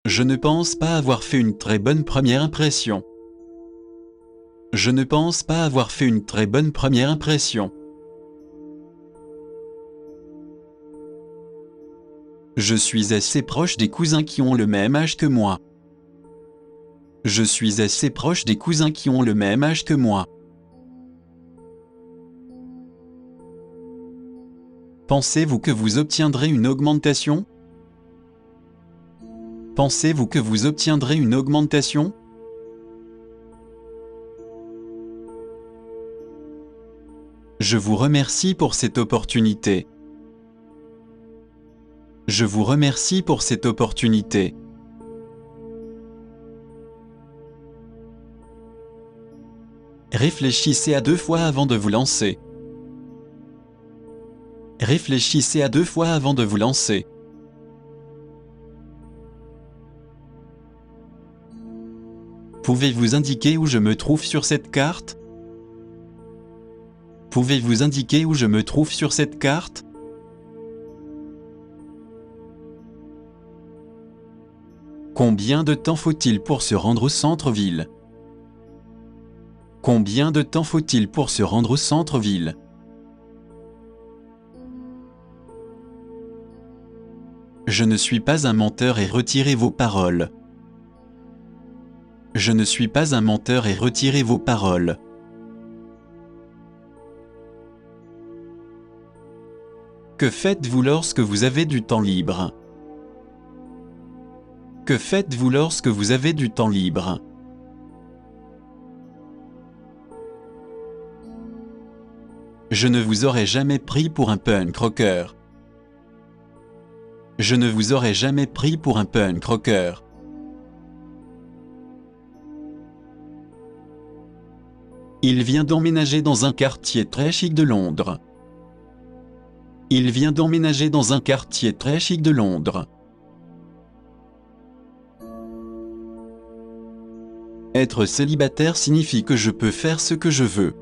Je ne pense pas avoir fait une très bonne première impression. Je ne pense pas avoir fait une très bonne première impression. Je suis assez proche des cousins qui ont le même âge que moi. Je suis assez proche des cousins qui ont le même âge que moi. Pensez-vous que vous obtiendrez une augmentation? Pensez-vous que vous obtiendrez une augmentation? Je vous remercie pour cette opportunité. Je vous remercie pour cette opportunité. Réfléchissez à 2 fois avant de vous lancer. Réfléchissez à 2 fois avant de vous lancer. Pouvez-vous indiquer où je me trouve sur cette carte? Pouvez-vous indiquer où je me trouve sur cette carte? Combien de temps faut-il pour se rendre au centre-ville? Combien de temps faut-il pour se rendre au centre-ville? Je ne suis pas un menteur et retirez vos paroles. Je ne suis pas un menteur et retirez vos paroles. Que faites-vous lorsque vous avez du temps libre? Que faites-vous lorsque vous avez du temps libre? Je ne vous aurais jamais pris pour un punk rocker. Je ne vous aurais jamais pris pour un punk rocker. Il vient d'emménager dans un quartier très chic de Londres. Il vient d'emménager dans un quartier très chic de Londres. Être célibataire signifie que je peux faire ce que je veux.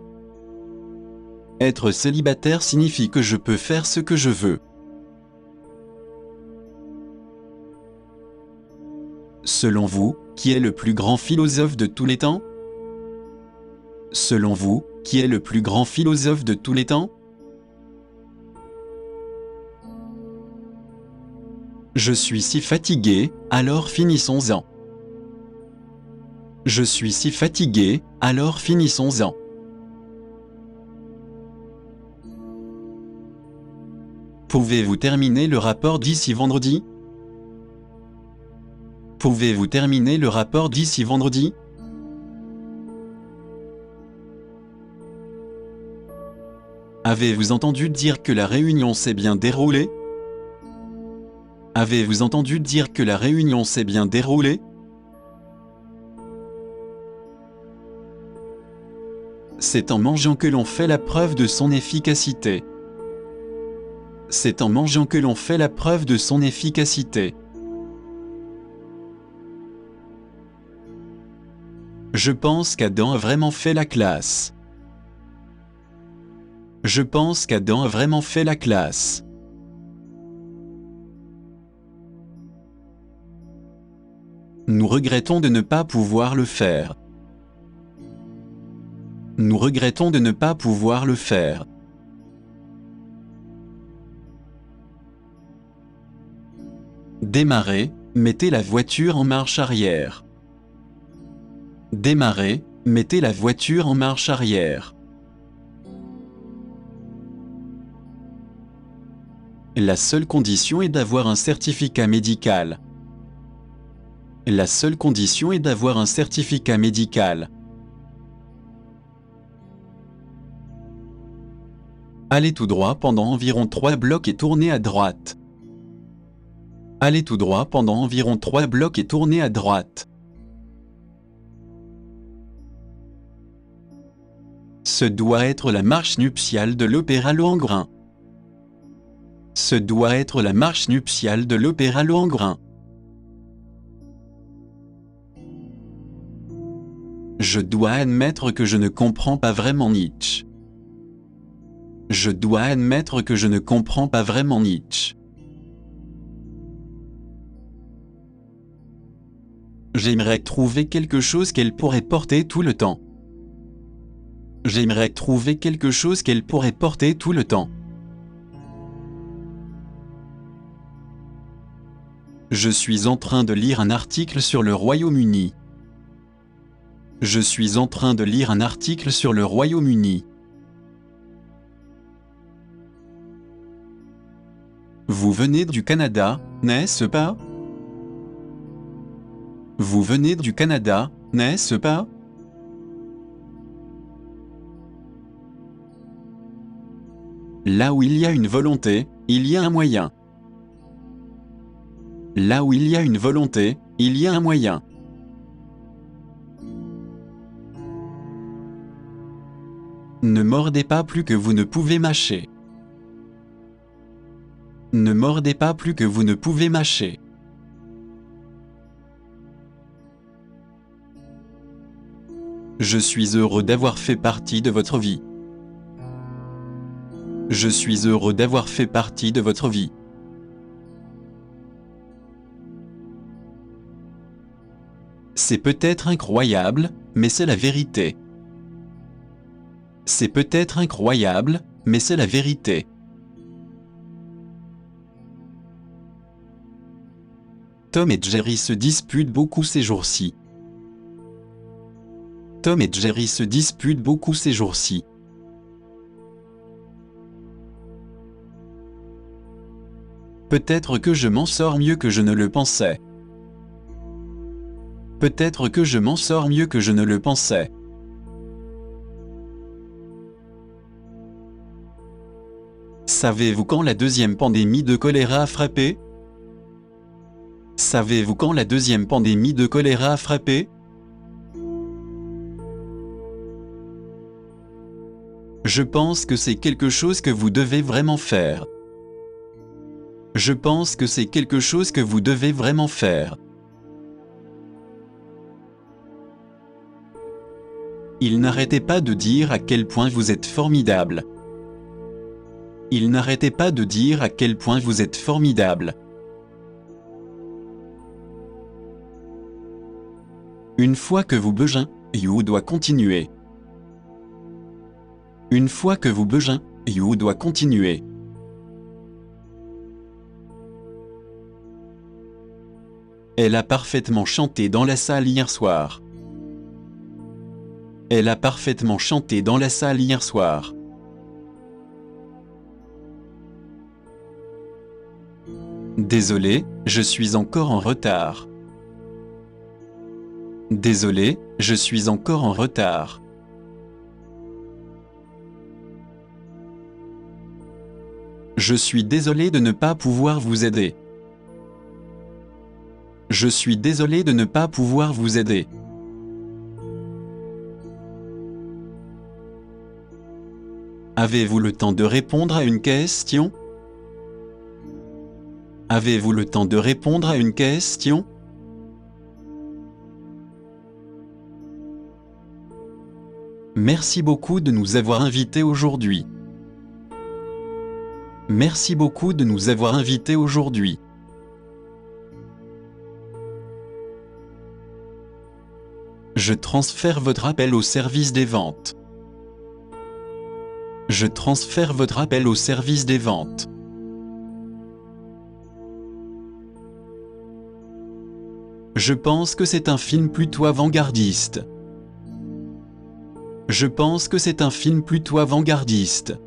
Être célibataire signifie que je peux faire ce que je veux. Selon vous, qui est le plus grand philosophe de tous les temps? Selon vous, qui est le plus grand philosophe de tous les temps? Je suis si fatigué, alors finissons-en. Je suis si fatigué, alors finissons-en. Pouvez-vous terminer le rapport d'ici vendredi? Pouvez-vous terminer le rapport d'ici vendredi? Avez-vous entendu dire que la réunion s'est bien déroulée? Avez-vous entendu dire que la réunion s'est bien déroulée? C'est en mangeant que l'on fait la preuve de son efficacité. C'est en mangeant que l'on fait la preuve de son efficacité. Je pense qu'Adam a vraiment fait la classe. Je pense qu'Adam a vraiment fait la classe. Nous regrettons de ne pas pouvoir le faire. Nous regrettons de ne pas pouvoir le faire. Démarrez, mettez la voiture en marche arrière. Démarrez, mettez la voiture en marche arrière. La seule condition est d'avoir un certificat médical. La seule condition est d'avoir un certificat médical. Allez tout droit pendant environ 3 blocs et tournez à droite. Allez tout droit pendant environ 3 blocs et tournez à droite. Ce doit être la marche nuptiale de l'Opéra Lohengrin. Ce doit être la marche nuptiale de l'Opéra Lohengrin. Je dois admettre que je ne comprends pas vraiment Nietzsche. Je dois admettre que je ne comprends pas vraiment Nietzsche. J'aimerais trouver quelque chose qu'elle pourrait porter tout le temps. J'aimerais trouver quelque chose qu'elle pourrait porter tout le temps. Je suis en train de lire un article sur le Royaume-Uni. Je suis en train de lire un article sur le Royaume-Uni. Vous venez du Canada, n'est-ce pas? Vous venez du Canada, n'est-ce pas? Là où il y a une volonté, il y a un moyen. Là où il y a une volonté, il y a un moyen. Ne mordez pas plus que vous ne pouvez mâcher. Ne mordez pas plus que vous ne pouvez mâcher. Je suis heureux d'avoir fait partie de votre vie. Je suis heureux d'avoir fait partie de votre vie. C'est peut-être incroyable, mais c'est la vérité. C'est peut-être incroyable, mais c'est la vérité. Tom et Jerry se disputent beaucoup ces jours-ci. Tom et Jerry se disputent beaucoup ces jours-ci. Peut-être que je m'en sors mieux que je ne le pensais. Peut-être que je m'en sors mieux que je ne le pensais. Savez-vous quand la deuxième pandémie de choléra a frappé? Savez-vous quand la deuxième pandémie de choléra a frappé? Je pense que c'est quelque chose que vous devez vraiment faire. Je pense que c'est quelque chose que vous devez vraiment faire. Il n'arrêtait pas de dire à quel point vous êtes formidable. Il n'arrêtait pas de dire à quel point vous êtes formidable. Une fois que vous beugin, you doit continuer. Une fois que vous beugin, you doit continuer. Elle a parfaitement chanté dans la salle hier soir. Elle a parfaitement chanté dans la salle hier soir. Désolé, je suis encore en retard. Désolé, je suis encore en retard. Je suis désolé de ne pas pouvoir vous aider. Je suis désolé de ne pas pouvoir vous aider. Avez-vous le temps de répondre à une question? Avez-vous le temps de répondre à une question? Merci beaucoup de nous avoir invités aujourd'hui. Merci beaucoup de nous avoir invités aujourd'hui. Je transfère votre appel au service des ventes. Je transfère votre appel au service des ventes. Je pense que c'est un film plutôt avant-gardiste. Je pense que c'est un film plutôt avant-gardiste.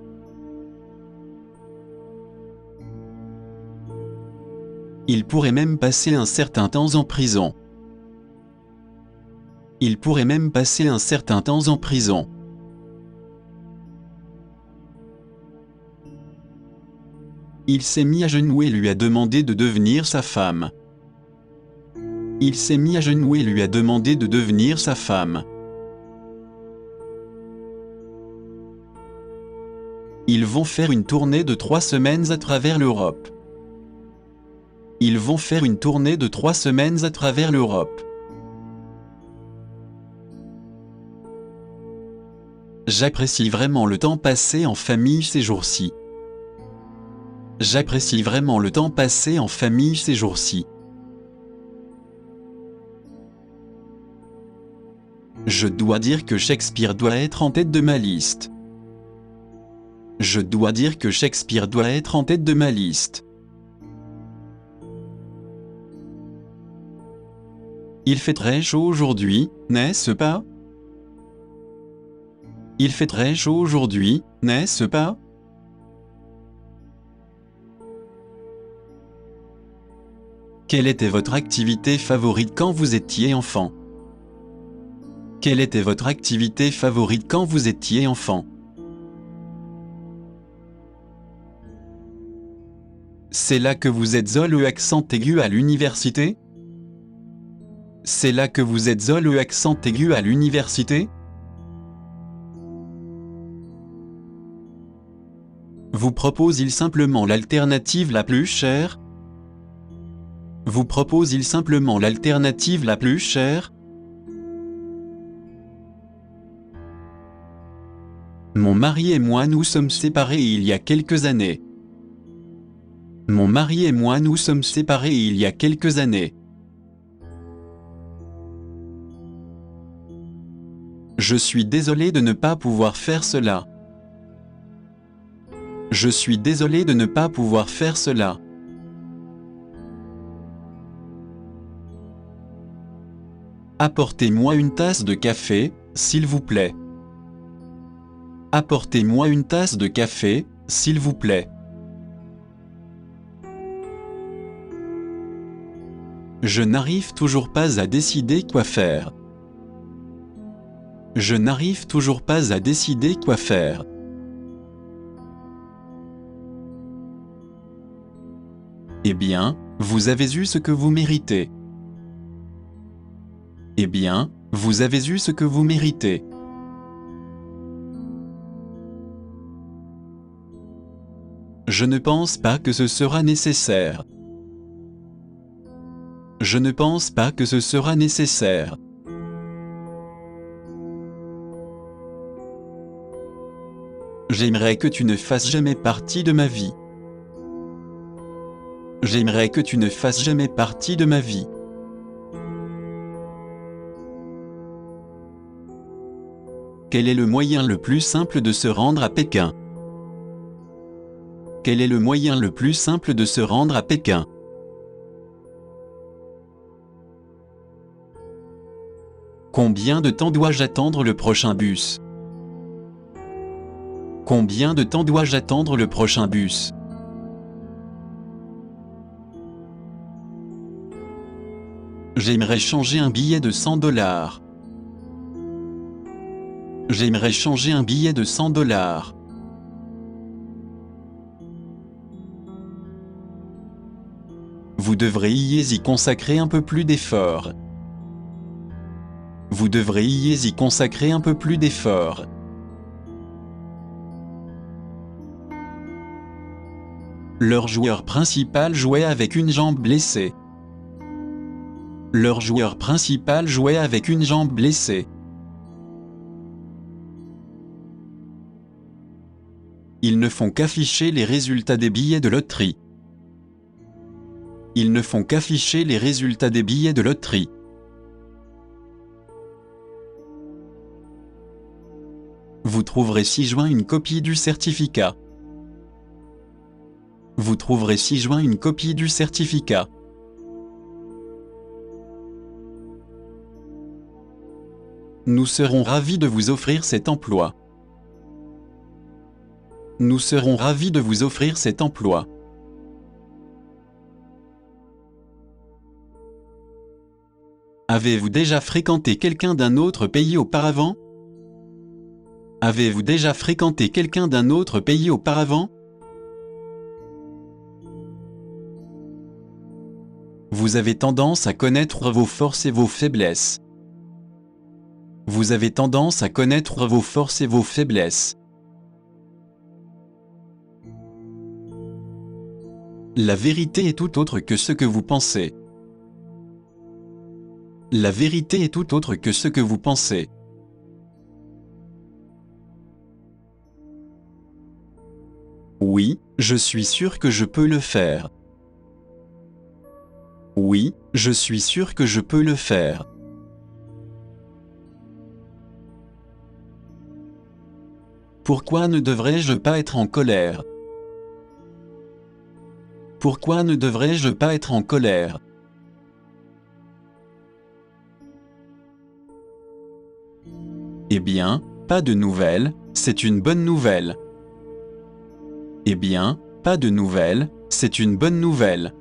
Il pourrait même passer un certain temps en prison. Il pourrait même passer un certain temps en prison. Il s'est mis à genoux et lui a demandé de devenir sa femme. Il s'est mis à genoux et lui a demandé de devenir sa femme. Ils vont faire une tournée de 3 semaines à travers l'Europe. Ils vont faire une tournée de 3 semaines à travers l'Europe. J'apprécie vraiment le temps passé en famille ces jours-ci. J'apprécie vraiment le temps passé en famille ces jours-ci. Je dois dire que Shakespeare doit être en tête de ma liste. Je dois dire que Shakespeare doit être en tête de ma liste. Il fait très chaud aujourd'hui, n'est-ce pas? Il fait très chaud aujourd'hui, n'est-ce pas? Quelle était votre activité favorite quand vous étiez enfant? Quelle était votre activité favorite quand vous étiez enfant? C'est là que vous êtes le accent aigu à l'université? C'est là que vous êtes le accent aigu à l'université? Vous propose-t-il simplement l'alternative la plus chère? Vous propose-t-il simplement l'alternative la plus chère? Mon mari et moi nous sommes séparés il y a quelques années. Mon mari et moi nous sommes séparés il y a quelques années. Je suis désolé de ne pas pouvoir faire cela. Je suis désolé de ne pas pouvoir faire cela. Apportez-moi une tasse de café, s'il vous plaît. Apportez-moi une tasse de café, s'il vous plaît. Je n'arrive toujours pas à décider quoi faire. Je n'arrive toujours pas à décider quoi faire. Eh bien, vous avez eu ce que vous méritez. Eh bien, vous avez eu ce que vous méritez. Je ne pense pas que ce sera nécessaire. Je ne pense pas que ce sera nécessaire. J'aimerais que tu ne fasses jamais partie de ma vie. J'aimerais que tu ne fasses jamais partie de ma vie. Quel est le moyen le plus simple de se rendre à Pékin? Quel est le moyen le plus simple de se rendre à Pékin? Combien de temps dois-je attendre le prochain bus? Combien de temps dois-je attendre le prochain bus? J'aimerais changer un billet de $100. J'aimerais changer un billet de $100. Vous devriez y consacrer un peu plus d'efforts. Vous devriez y consacrer un peu plus d'efforts. Leur joueur principal jouait avec une jambe blessée. Leur joueur principal jouait avec une jambe blessée. Ils ne font qu'afficher les résultats des billets de loterie. Ils ne font qu'afficher les résultats des billets de loterie. Vous trouverez ci-joint une copie du certificat. Vous trouverez ci-joint une copie du certificat. Nous serons ravis de vous offrir cet emploi. Nous serons ravis de vous offrir cet emploi. Avez-vous déjà fréquenté quelqu'un d'un autre pays auparavant? Avez-vous déjà fréquenté quelqu'un d'un autre pays auparavant? Vous avez tendance à connaître vos forces et vos faiblesses. Vous avez tendance à connaître vos forces et vos faiblesses. La vérité est tout autre que ce que vous pensez. La vérité est tout autre que ce que vous pensez. Oui, je suis sûr que je peux le faire. Oui, je suis sûr que je peux le faire. Pourquoi ne devrais-je pas être en colère? Pourquoi ne devrais-je pas être en colère? Eh bien, pas de nouvelles, c'est une bonne nouvelle. Eh bien, pas de nouvelles, c'est une bonne nouvelle.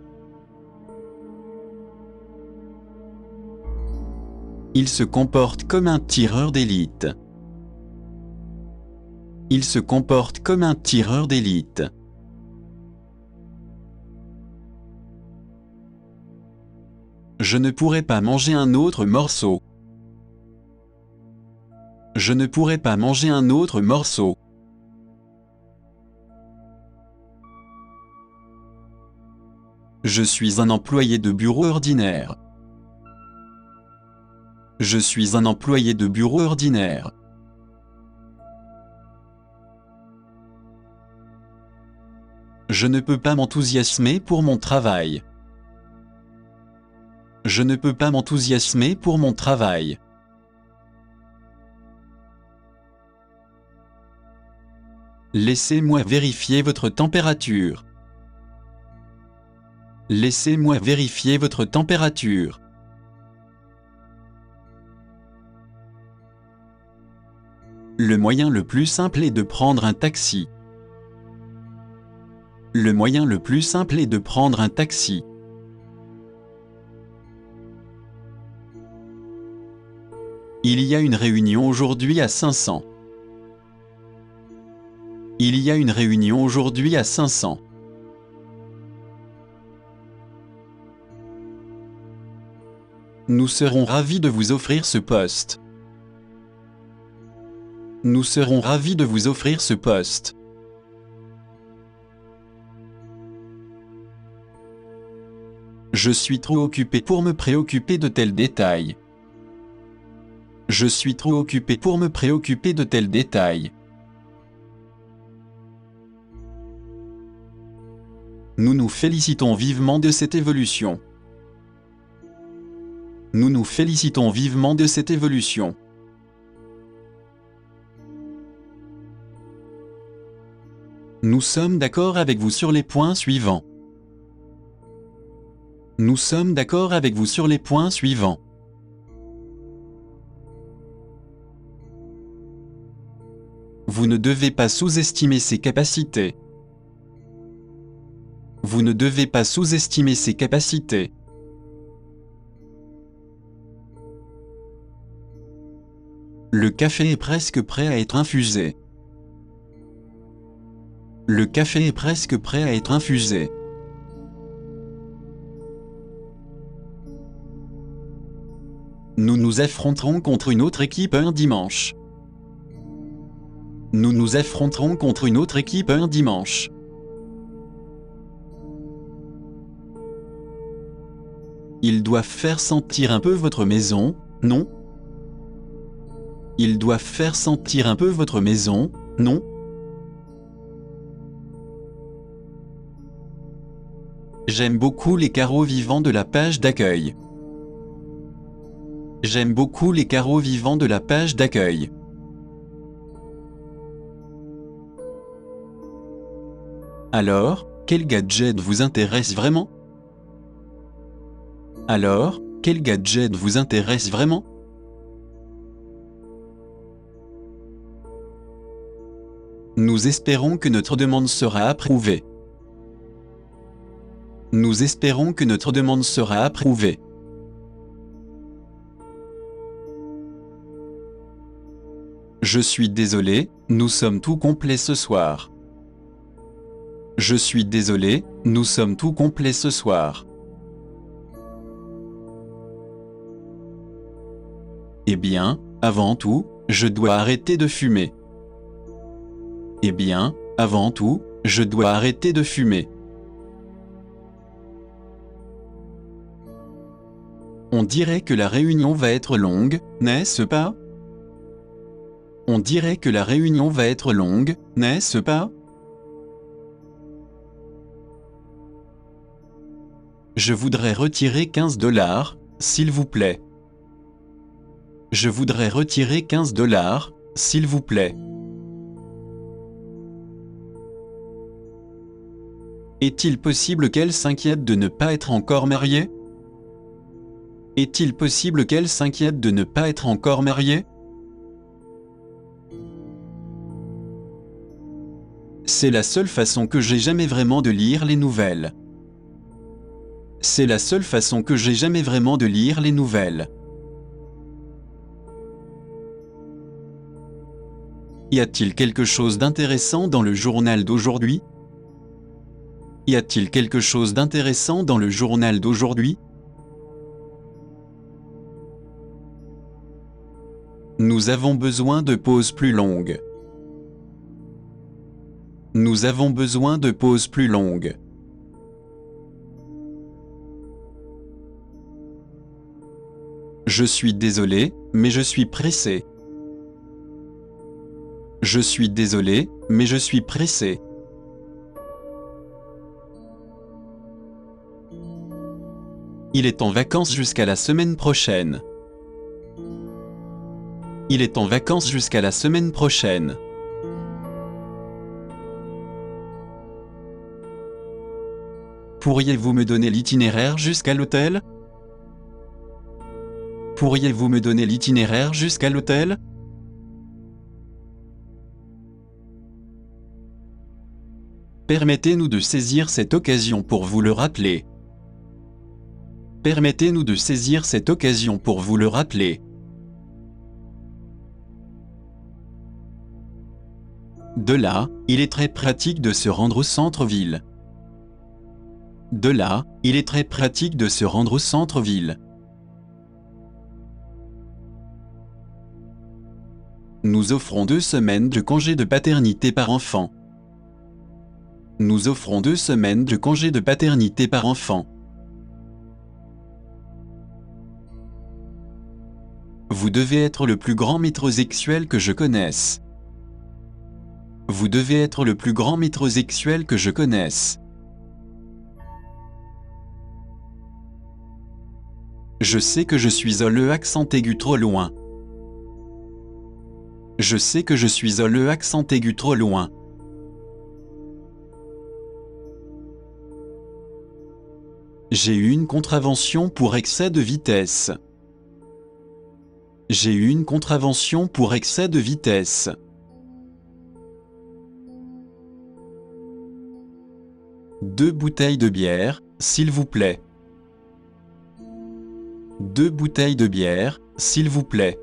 Il se comporte comme un tireur d'élite. Il se comporte comme un tireur d'élite. Je ne pourrais pas manger un autre morceau. Je ne pourrais pas manger un autre morceau. Je suis un employé de bureau ordinaire. Je suis un employé de bureau ordinaire. Je ne peux pas m'enthousiasmer pour mon travail. Je ne peux pas m'enthousiasmer pour mon travail. Laissez-moi vérifier votre température. Laissez-moi vérifier votre température. Le moyen le plus simple est de prendre un taxi. Le moyen le plus simple est de prendre un taxi. Il y a une réunion aujourd'hui à 500. Il y a une réunion aujourd'hui à 500. Nous serons ravis de vous offrir ce poste. Nous serons ravis de vous offrir ce poste. Je suis trop occupé pour me préoccuper de tels détails. Je suis trop occupé pour me préoccuper de tels détails. Nous nous félicitons vivement de cette évolution. Nous nous félicitons vivement de cette évolution. Nous sommes d'accord avec vous sur les points suivants. Nous sommes d'accord avec vous sur les points suivants. Vous ne devez pas sous-estimer ses capacités. Vous ne devez pas sous-estimer ses capacités. Le café est presque prêt à être infusé. Le café est presque prêt à être infusé. Nous nous affronterons contre une autre équipe un dimanche. Nous nous affronterons contre une autre équipe un dimanche. Ils doivent faire sentir un peu votre maison, non? Ils doivent faire sentir un peu votre maison, non? J'aime beaucoup les carreaux vivants de la page d'accueil. J'aime beaucoup les carreaux vivants de la page d'accueil. Alors, quel gadget vous intéresse vraiment? Alors, quel gadget vous intéresse vraiment? Nous espérons que notre demande sera approuvée. Nous espérons que notre demande sera approuvée. Je suis désolé, nous sommes tout complets ce soir. Je suis désolé, nous sommes tout complets ce soir. Eh bien, avant tout, je dois arrêter de fumer. Eh bien, avant tout, je dois arrêter de fumer. On dirait que la réunion va être longue, n'est-ce pas? On dirait que la réunion va être longue, n'est-ce pas? Je voudrais retirer 15 $, s'il vous plaît. Je voudrais retirer 15 $, s'il vous plaît. Est-il possible qu'elle s'inquiète de ne pas être encore mariée? Est-il possible qu'elle s'inquiète de ne pas être encore mariée? C'est la seule façon que j'ai jamais vraiment de lire les nouvelles. C'est la seule façon que j'ai jamais vraiment de lire les nouvelles. Y a-t-il quelque chose d'intéressant dans le journal d'aujourd'hui? Y a-t-il quelque chose d'intéressant dans le journal d'aujourd'hui? Nous avons besoin de pauses plus longues. Nous avons besoin de pauses plus longues. Je suis désolé, mais je suis pressé. Je suis désolé, mais je suis pressé. Il est en vacances jusqu'à la semaine prochaine. Il est en vacances jusqu'à la semaine prochaine. Pourriez-vous me donner l'itinéraire jusqu'à l'hôtel? Pourriez-vous me donner l'itinéraire jusqu'à l'hôtel? Permettez-nous de saisir cette occasion pour vous le rappeler. Permettez-nous de saisir cette occasion pour vous le rappeler. De là, il est très pratique de se rendre au centre-ville. De là, il est très pratique de se rendre au centre-ville. Nous offrons 2 semaines de congé de paternité par enfant. Nous offrons 2 semaines de congé de paternité par enfant. Vous devez être le plus grand métrosexuel que je connaisse. Vous devez être le plus grand métrosexuel que je connaisse. Je sais que je suis le accent aigu trop loin. Je sais que je suis le accent aigu trop loin. J'ai eu une contravention pour excès de vitesse. J'ai eu une contravention pour excès de vitesse. Deux bouteilles de bière, s'il vous plaît. 2 bouteilles de bière, s'il vous plaît.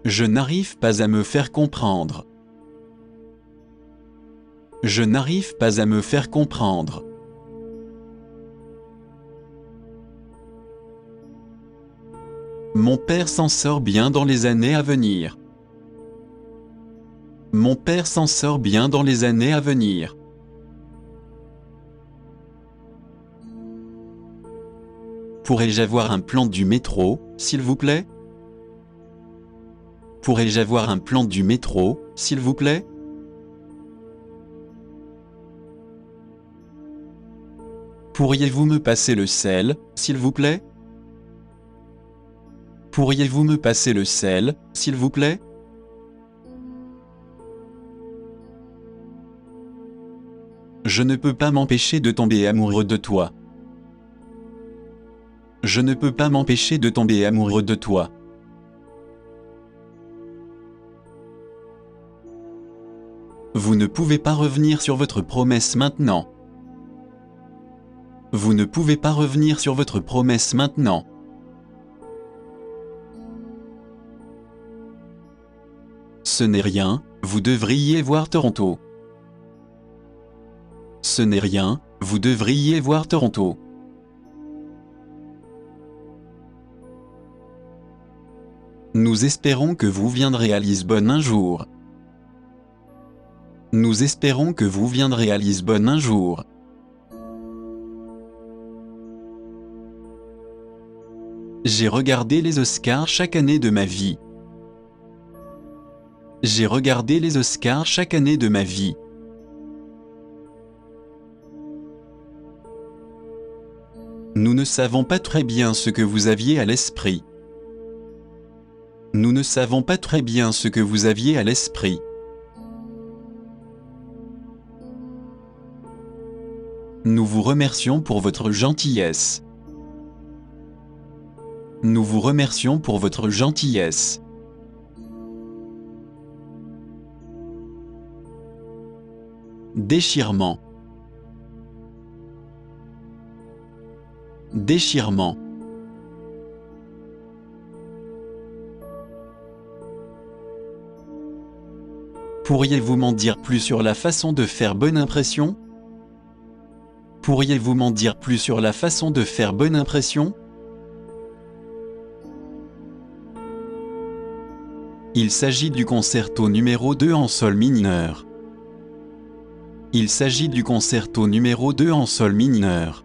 Je n'arrive pas à me faire comprendre. Je n'arrive pas à me faire comprendre. Mon père s'en sort bien dans les années à venir. Mon père s'en sort bien dans les années à venir. Pourrais-je avoir un plan du métro, s'il vous plaît? Pourrais-je avoir un plan du métro, s'il vous plaît? Pourriez-vous me passer le sel, s'il vous plaît? Pourriez-vous me passer le sel, s'il vous plaît? Je ne peux pas m'empêcher de tomber amoureux de toi. Je ne peux pas m'empêcher de tomber amoureux de toi. Vous ne pouvez pas revenir sur votre promesse maintenant. Vous ne pouvez pas revenir sur votre promesse maintenant. Ce n'est rien, vous devriez voir Toronto. Ce n'est rien, vous devriez voir Toronto. Nous espérons que vous viendrez à Lisbonne un jour. Nous espérons que vous viendrez à Lisbonne un jour. J'ai regardé les Oscars chaque année de ma vie. J'ai regardé les Oscars chaque année de ma vie. Nous ne savons pas très bien ce que vous aviez à l'esprit. Nous ne savons pas très bien ce que vous aviez à l'esprit. Nous vous remercions pour votre gentillesse. Nous vous remercions pour votre gentillesse. Déchirement. Déchirement. Pourriez-vous m'en dire plus sur la façon de faire bonne impression? Pourriez-vous m'en dire plus sur la façon de faire bonne impression? Il s'agit du concerto numéro 2 en sol mineur. Il s'agit du concerto numéro 2 en sol mineur.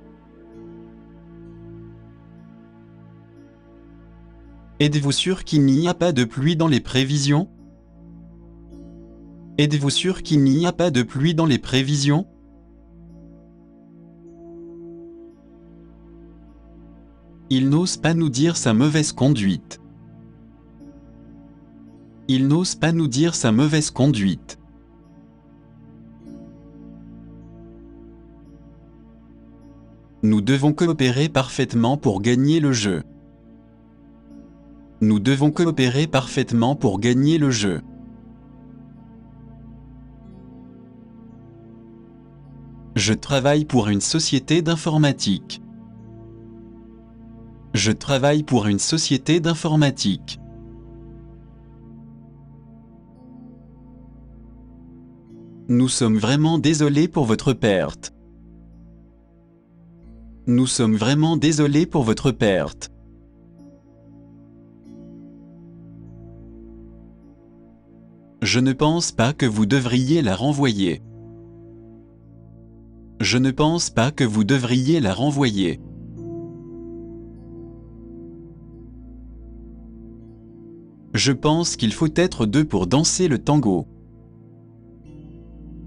Êtes-vous sûr qu'il n'y a pas de pluie dans les prévisions? Êtes-vous sûr qu'il n'y a pas de pluie dans les prévisions? Il n'ose pas nous dire sa mauvaise conduite. Il n'ose pas nous dire sa mauvaise conduite. Nous devons coopérer parfaitement pour gagner le jeu. Nous devons coopérer parfaitement pour gagner le jeu. Je travaille pour une société d'informatique. Je travaille pour une société d'informatique. Nous sommes vraiment désolés pour votre perte. Nous sommes vraiment désolés pour votre perte. Je ne pense pas que vous devriez la renvoyer. Je ne pense pas que vous devriez la renvoyer. Je pense qu'il faut être deux pour danser le tango.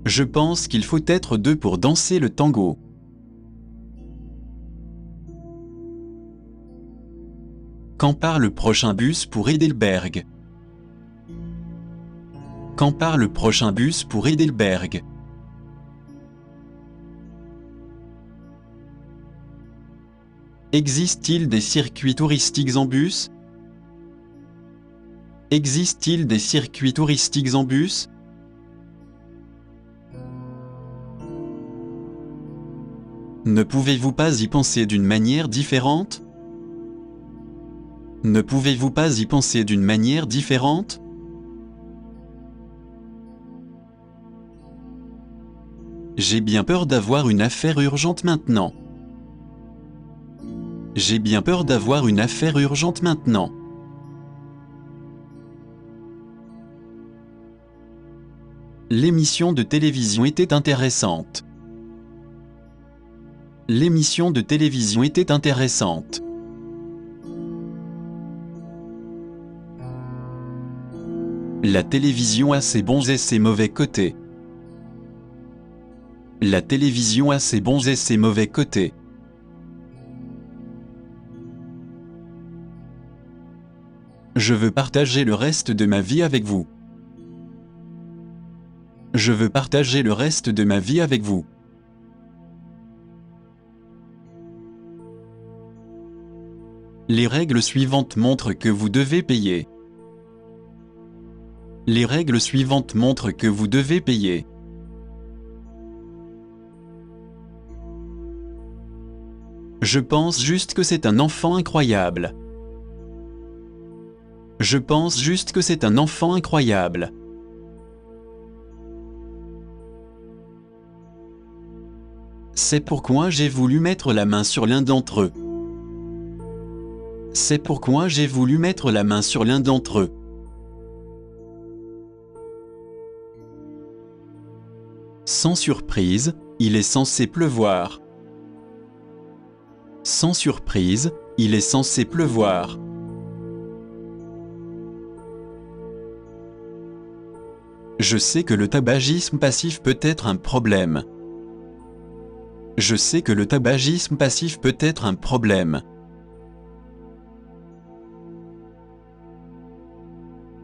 Je pense qu'il faut être deux pour danser le tango. Quand part le prochain bus pour Heidelberg? Quand part le prochain bus pour Heidelberg? Existe-t-il des circuits touristiques en bus? Existe-t-il des circuits touristiques en bus? Ne pouvez-vous pas y penser d'une manière différente? Ne pouvez-vous pas y penser d'une manière différente? J'ai bien peur d'avoir une affaire urgente maintenant. J'ai bien peur d'avoir une affaire urgente maintenant. L'émission de télévision était intéressante. L'émission de télévision était intéressante. La télévision a ses bons et ses mauvais côtés. La télévision a ses bons et ses mauvais côtés. Je veux partager le reste de ma vie avec vous. Je veux partager le reste de ma vie avec vous. Les règles suivantes montrent que vous devez payer. Les règles suivantes montrent que vous devez payer. Je pense juste que c'est un enfant incroyable. Je pense juste que c'est un enfant incroyable. C'est pourquoi j'ai voulu mettre la main sur l'un d'entre eux. C'est pourquoi j'ai voulu mettre la main sur l'un d'entre eux. Sans surprise, il est censé pleuvoir. Sans surprise, il est censé pleuvoir. Je sais que le tabagisme passif peut être un problème. Je sais que le tabagisme passif peut être un problème.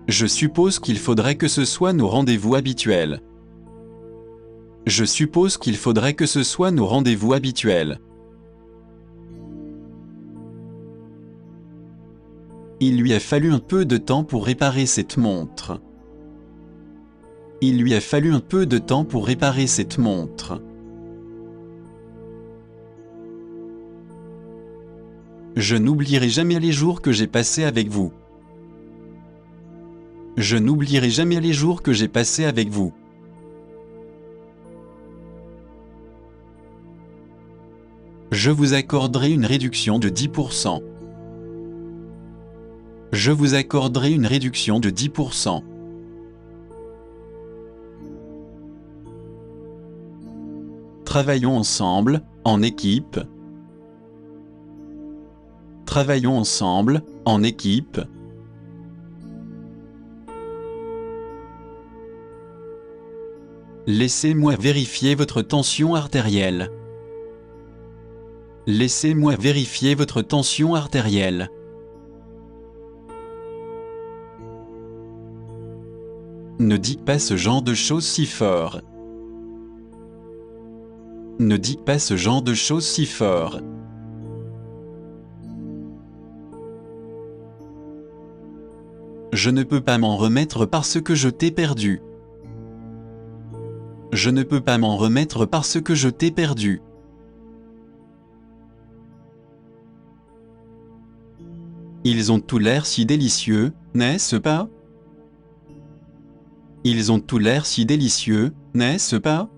Je suppose qu'il faudrait que ce soit nos rendez-vous habituels. Je suppose qu'il faudrait que ce soit nos rendez-vous habituels. Il lui a fallu un peu de temps pour réparer cette montre. Il lui a fallu un peu de temps pour réparer cette montre. Je n'oublierai jamais les jours que j'ai passés avec vous. Je n'oublierai jamais les jours que j'ai passés avec vous. Je vous accorderai une réduction de 10%. Je vous accorderai une réduction de 10%. Travaillons ensemble, en équipe. Travaillons ensemble, en équipe. Laissez-moi vérifier votre tension artérielle. Laissez-moi vérifier votre tension artérielle. Ne dites pas ce genre de choses si fort. Ne dites pas ce genre de choses si fort. Je ne peux pas m'en remettre parce que je t'ai perdu. Je ne peux pas m'en remettre parce que je t'ai perdu. Ils ont tout l'air si délicieux, n'est-ce pas? Ils ont tout l'air si délicieux, n'est-ce pas?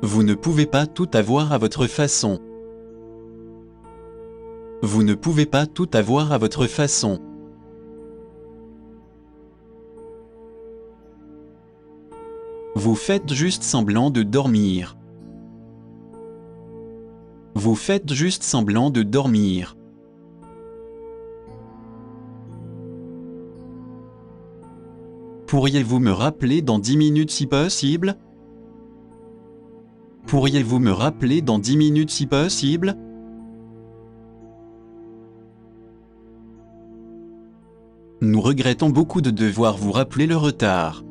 Vous ne pouvez pas tout avoir à votre façon. Vous ne pouvez pas tout avoir à votre façon. Vous faites juste semblant de dormir. Vous faites juste semblant de dormir. Pourriez-vous me rappeler dans 10 minutes si possible? Pourriez-vous me rappeler dans 10 minutes si possible? Nous regrettons beaucoup de devoir vous rappeler le retard.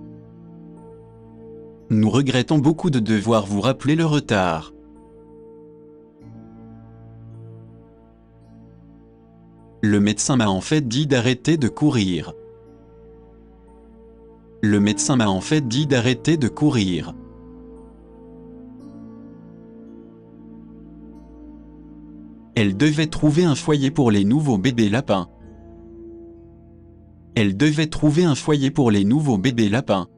Nous regrettons beaucoup de devoir vous rappeler le retard. Le médecin m'a en fait dit d'arrêter de courir. Le médecin m'a en fait dit d'arrêter de courir. Elle devait trouver un foyer pour les nouveaux bébés lapins. Elle devait trouver un foyer pour les nouveaux bébés lapins.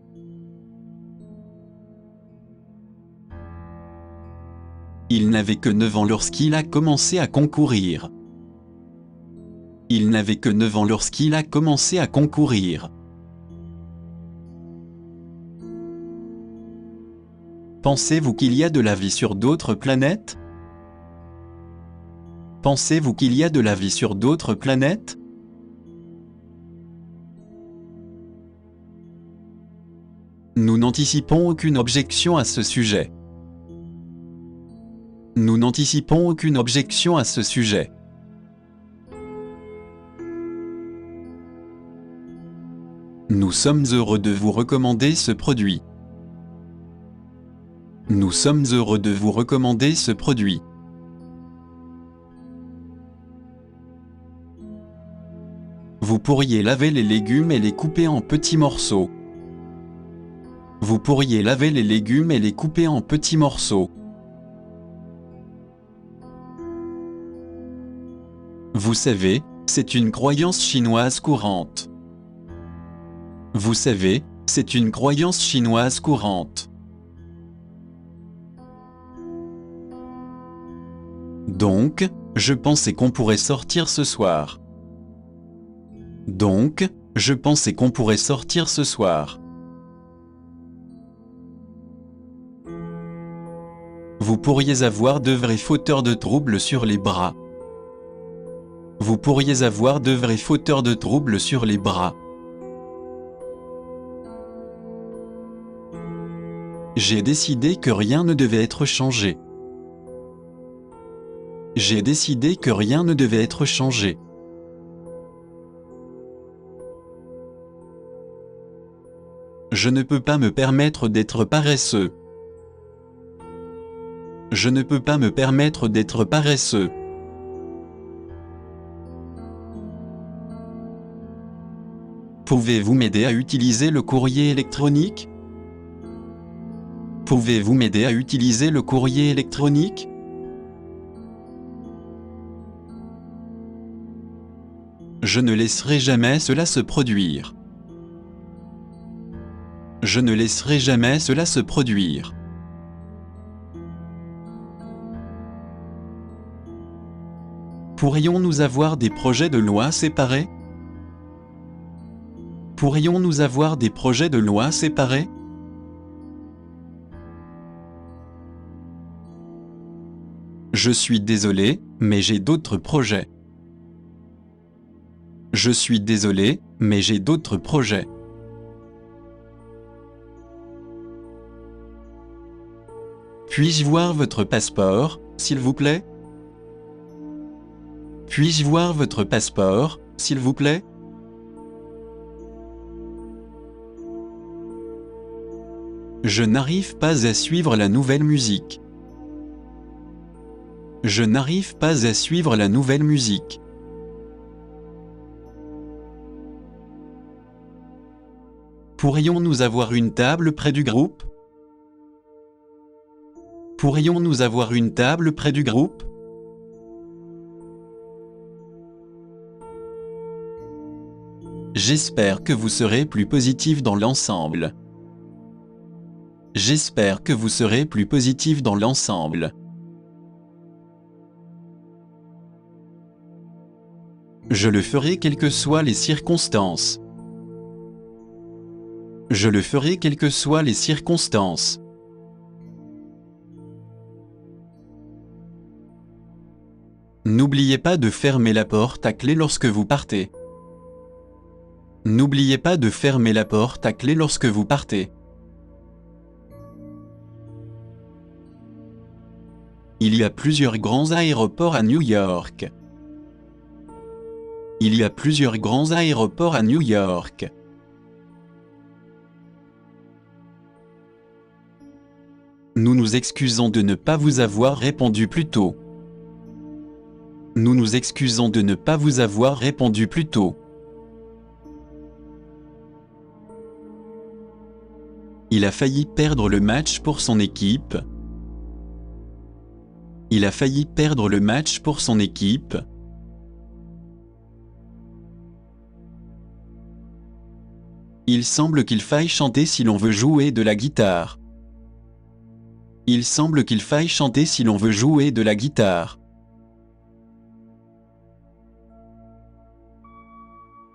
Il n'avait que 9 ans lorsqu'il a commencé à concourir. Il n'avait que 9 ans lorsqu'il a commencé à concourir. Pensez-vous qu'il y a de la vie sur d'autres planètes? Pensez-vous qu'il y a de la vie sur d'autres planètes? Nous n'anticipons aucune objection à ce sujet. Nous n'anticipons aucune objection à ce sujet. Nous sommes heureux de vous recommander ce produit. Nous sommes heureux de vous recommander ce produit. Vous pourriez laver les légumes et les couper en petits morceaux. Vous pourriez laver les légumes et les couper en petits morceaux. Vous savez, c'est une croyance chinoise courante. Vous savez, c'est une croyance chinoise courante. Donc, je pensais qu'on pourrait sortir ce soir. Donc, je pensais qu'on pourrait sortir ce soir. Vous pourriez avoir de vrais fauteurs de troubles sur les bras. Vous pourriez avoir de vrais fauteurs de troubles sur les bras. J'ai décidé que rien ne devait être changé. J'ai décidé que rien ne devait être changé. Je ne peux pas me permettre d'être paresseux. Je ne peux pas me permettre d'être paresseux. Pouvez-vous m'aider à utiliser le courrier électronique? Pouvez-vous m'aider à utiliser le courrier électronique? Je ne laisserai jamais cela se produire. Je ne laisserai jamais cela se produire. Pourrions-nous avoir des projets de loi séparés? Pourrions-nous avoir des projets de loi séparés? Je suis désolé, mais j'ai d'autres projets. Je suis désolé, mais j'ai d'autres projets. Puis-je voir votre passeport, s'il vous plaît? Puis-je voir votre passeport, s'il vous plaît? Je n'arrive pas à suivre la nouvelle musique. Je n'arrive pas à suivre la nouvelle musique. Pourrions-nous avoir une table près du groupe? Pourrions-nous avoir une table près du groupe? J'espère que vous serez plus positif dans l'ensemble. J'espère que vous serez plus positif dans l'ensemble. Je le ferai quelles que soient les circonstances. Je le ferai quelles que soient les circonstances. N'oubliez pas de fermer la porte à clé lorsque vous partez. N'oubliez pas de fermer la porte à clé lorsque vous partez. Il y a plusieurs grands aéroports à New York. Il y a plusieurs grands aéroports à New York. Nous nous excusons de ne pas vous avoir répondu plus tôt. Nous nous excusons de ne pas vous avoir répondu plus tôt. Il a failli perdre le match pour son équipe. Il a failli perdre le match pour son équipe. Il semble qu'il faille chanter si l'on veut jouer de la guitare. Il semble qu'il faille chanter si l'on veut jouer de la guitare.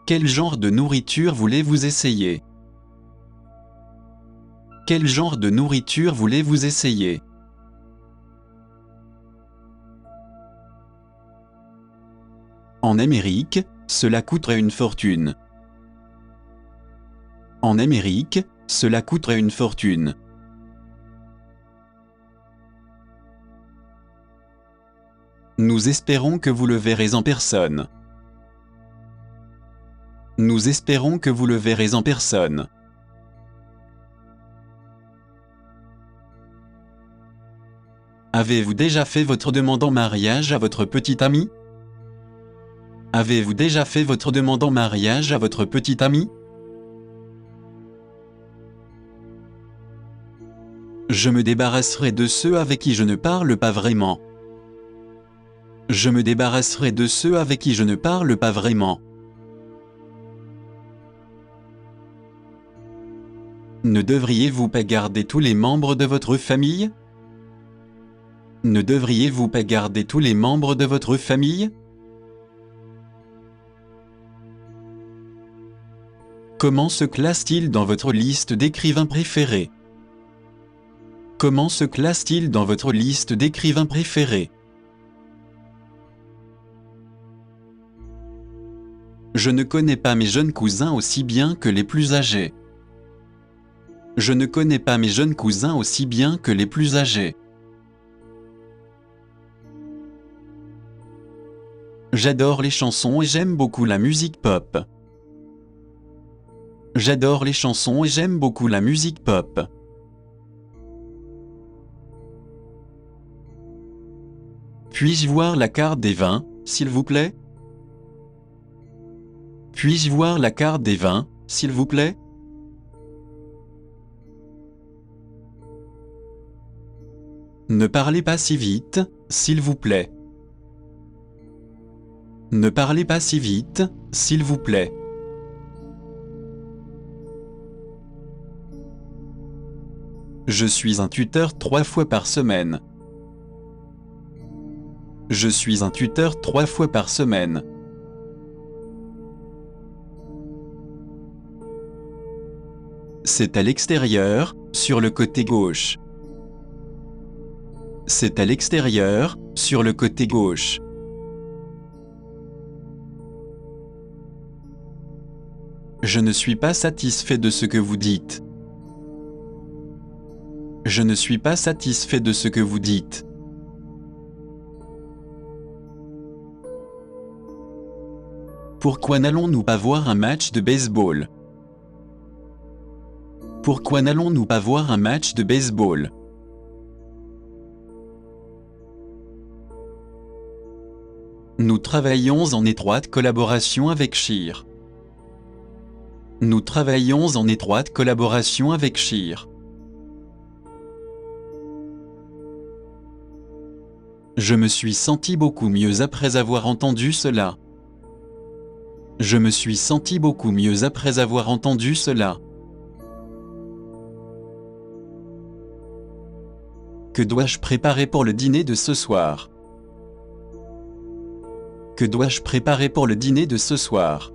Quel genre de nourriture voulez-vous essayer? Quel genre de nourriture voulez-vous essayer? En Amérique, cela coûterait une fortune. En Amérique, cela coûterait une fortune. Nous espérons que vous le verrez en personne. Nous espérons que vous le verrez en personne. Avez-vous déjà fait votre demande en mariage à votre petite amie? Avez-vous déjà fait votre demande en mariage à votre petite amie? Je me débarrasserai de ceux avec qui je ne parle pas vraiment. Je me débarrasserai de ceux avec qui je ne parle pas vraiment. Ne devriez-vous pas garder tous les membres de votre famille? Ne devriez-vous pas garder tous les membres de votre famille? Comment se classe-t-il dans votre liste d'écrivains préférés? Comment se classe-t-il dans votre liste d'écrivains préférés? Je ne connais pas mes jeunes cousins aussi bien que les plus âgés. Je ne connais pas mes jeunes cousins aussi bien que les plus âgés. J'adore les chansons et j'aime beaucoup la musique pop. J'adore les chansons et j'aime beaucoup la musique pop. Puis-je voir la carte des vins, s'il vous plaît? Puis-je voir la carte des vins, s'il vous plaît? Ne parlez pas si vite, s'il vous plaît. Ne parlez pas si vite, s'il vous plaît. Je suis un tuteur 3 fois par semaine. Je suis un tuteur 3 fois par semaine. C'est à l'extérieur, sur le côté gauche. C'est à l'extérieur, sur le côté gauche. Je ne suis pas satisfait de ce que vous dites. Je ne suis pas satisfait de ce que vous dites. Pourquoi n'allons-nous pas voir un match de baseball? Pourquoi n'allons-nous pas voir un match de baseball? Nous travaillons en étroite collaboration avec Sheer. Nous travaillons en étroite collaboration avec Sheer. Je me suis senti beaucoup mieux après avoir entendu cela. Je me suis senti beaucoup mieux après avoir entendu cela. Que dois-je préparer pour le dîner de ce soir? Que dois-je préparer pour le dîner de ce soir?